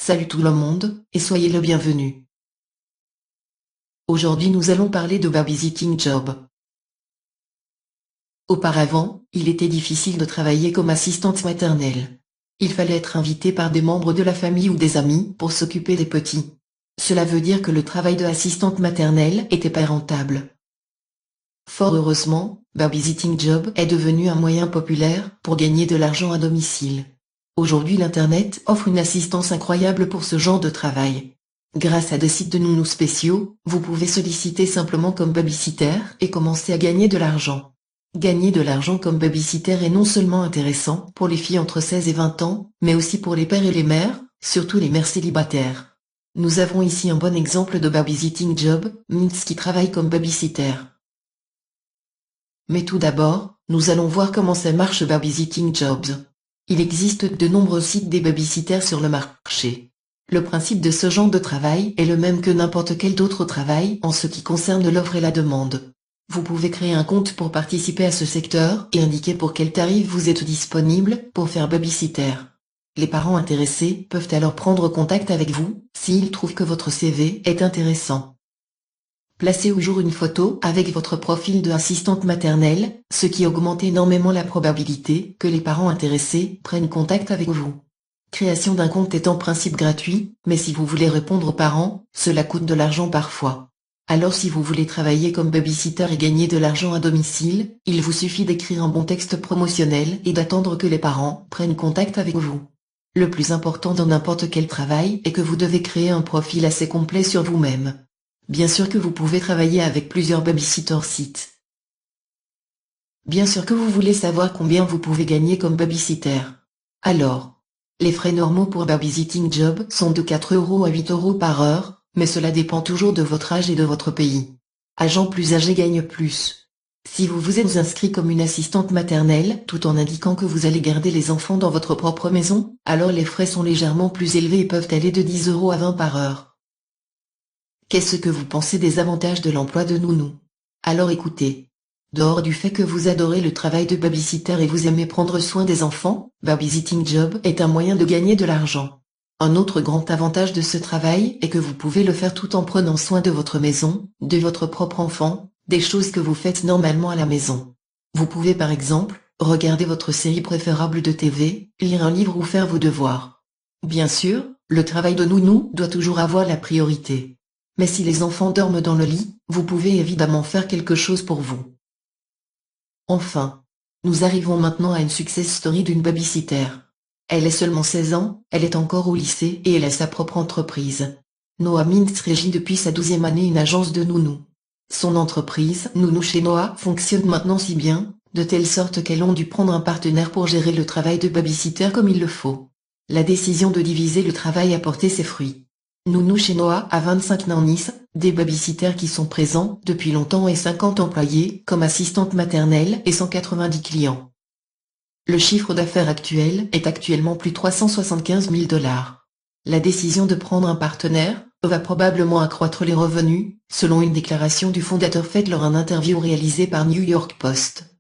Salut tout le monde, et soyez le bienvenu. Aujourd'hui nous allons parler de babysitting job. Auparavant, il était difficile de travailler comme assistante maternelle. Il fallait être invité par des membres de la famille ou des amis pour s'occuper des petits. Cela veut dire que le travail de assistante maternelle était pas rentable. Fort heureusement, babysitting job est devenu un moyen populaire pour gagner de l'argent à domicile. Aujourd'hui l'Internet offre une assistance incroyable pour ce genre de travail. Grâce à des sites de nounous spéciaux, vous pouvez solliciter simplement comme babysitter et commencer à gagner de l'argent. Gagner de l'argent comme babysitter est non seulement intéressant pour les filles entre 16 et 20 ans, mais aussi pour les pères et les mères, surtout les mères célibataires. Nous avons ici un bon exemple de babysitting job, Mintz qui travaille comme babysitter. Mais tout d'abord, nous allons voir comment ça marche babysitting jobs. Il existe de nombreux sites des babysitters sur le marché. Le principe de ce genre de travail est le même que n'importe quel autre travail en ce qui concerne l'offre et la demande. Vous pouvez créer un compte pour participer à ce secteur et indiquer pour quel tarif vous êtes disponible pour faire babysitter. Les parents intéressés peuvent alors prendre contact avec vous s'ils trouvent que votre CV est intéressant. Placez au jour une photo avec votre profil de assistante maternelle, ce qui augmente énormément la probabilité que les parents intéressés prennent contact avec vous. Création d'un compte est en principe gratuit, mais si vous voulez répondre aux parents, cela coûte de l'argent parfois. Alors si vous voulez travailler comme babysitter et gagner de l'argent à domicile, il vous suffit d'écrire un bon texte promotionnel et d'attendre que les parents prennent contact avec vous. Le plus important dans n'importe quel travail est que vous devez créer un profil assez complet sur vous-même. Bien sûr que vous pouvez travailler avec plusieurs babysitter sites. Bien sûr que vous voulez savoir combien vous pouvez gagner comme babysitter. Alors, les frais normaux pour babysitting job sont de 4 € à 8 € par heure, mais cela dépend toujours de votre âge et de votre pays. Agents plus âgés gagnent plus. Si vous vous êtes inscrit comme une assistante maternelle tout en indiquant que vous allez garder les enfants dans votre propre maison, alors les frais sont légèrement plus élevés et peuvent aller de 10 € à 20 € par heure. Qu'est-ce que vous pensez des avantages de l'emploi de nounou? Alors écoutez. Dehors du fait que vous adorez le travail de babysitter et vous aimez prendre soin des enfants, babysitting job est un moyen de gagner de l'argent. Un autre grand avantage de ce travail est que vous pouvez le faire tout en prenant soin de votre maison, de votre propre enfant, des choses que vous faites normalement à la maison. Vous pouvez par exemple, regarder votre série préférable de TV, lire un livre ou faire vos devoirs. Bien sûr, le travail de nounou doit toujours avoir la priorité. Mais si les enfants dorment dans le lit, vous pouvez évidemment faire quelque chose pour vous. Enfin, nous arrivons maintenant à une success story d'une babysitter. Elle est seulement 16 ans, elle est encore au lycée et elle a sa propre entreprise. Noah Mintz régit depuis sa 12e année une agence de nounou. Son entreprise, Nounou chez Noah, fonctionne maintenant si bien, de telle sorte qu'elle a dû prendre un partenaire pour gérer le travail de babysitter comme il le faut. La décision de diviser le travail a porté ses fruits. Nounou chez Noah a 25 nannies, des babysitters qui sont présents depuis longtemps et 50 employés comme assistantes maternelles et 190 clients. Le chiffre d'affaires actuel est actuellement plus 375 000 $. La décision de prendre un partenaire va probablement accroître les revenus, selon une déclaration du fondateur faite lors d'une interview réalisée par New York Post.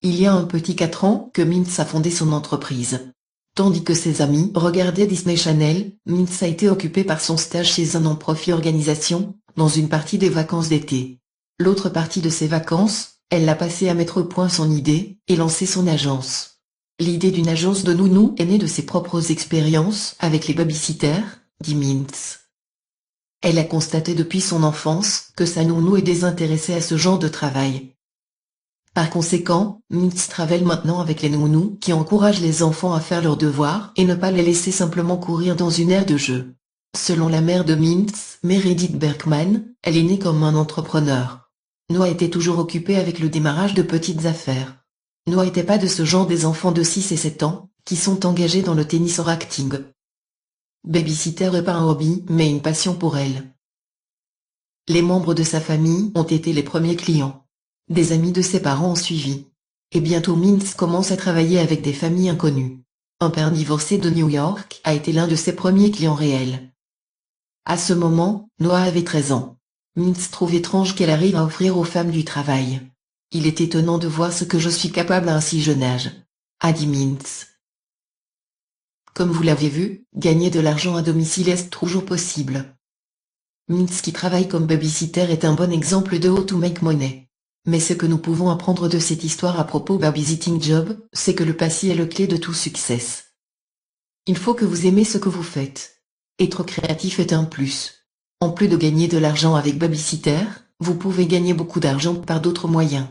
Il y a un petit 4 ans que Mintz a fondé son entreprise. Tandis que ses amis regardaient Disney Channel, Mintz a été occupé par son stage chez un non-profit organisation, dans une partie des vacances d'été. L'autre partie de ses vacances, elle l'a passé à mettre au point son idée, et lancer son agence. L'idée d'une agence de nounou est née de ses propres expériences avec les babysitters, dit Mintz. Elle a constaté depuis son enfance que sa nounou est désintéressée à ce genre de travail. Par conséquent, Mintz travaille maintenant avec les nounous qui encouragent les enfants à faire leurs devoirs et ne pas les laisser simplement courir dans une aire de jeu. Selon la mère de Mintz, Meredith Berkman, elle est née comme un entrepreneur. Noah était toujours occupé avec le démarrage de petites affaires. Noah n'était pas de ce genre des enfants de 6 et 7 ans, qui sont engagés dans le tennis or acting. Babysitter n'est pas un hobby, mais une passion pour elle. Les membres de sa famille ont été les premiers clients. Des amis de ses parents ont suivi. Et bientôt Mintz commence à travailler avec des familles inconnues. Un père divorcé de New York a été l'un de ses premiers clients réels. À ce moment, Noah avait 13 ans. Mintz trouve étrange qu'elle arrive à offrir aux femmes du travail. Il est étonnant de voir ce que je suis capable à un si jeune âge, a dit Mintz. Comme vous l'avez vu, gagner de l'argent à domicile est toujours possible. Mintz qui travaille comme babysitter est un bon exemple de how to make money. Mais ce que nous pouvons apprendre de cette histoire à propos babysitting job, c'est que le passé est le clé de tout succès. Il faut que vous aimez ce que vous faites. Être créatif est un plus. En plus de gagner de l'argent avec babysitter, vous pouvez gagner beaucoup d'argent par d'autres moyens.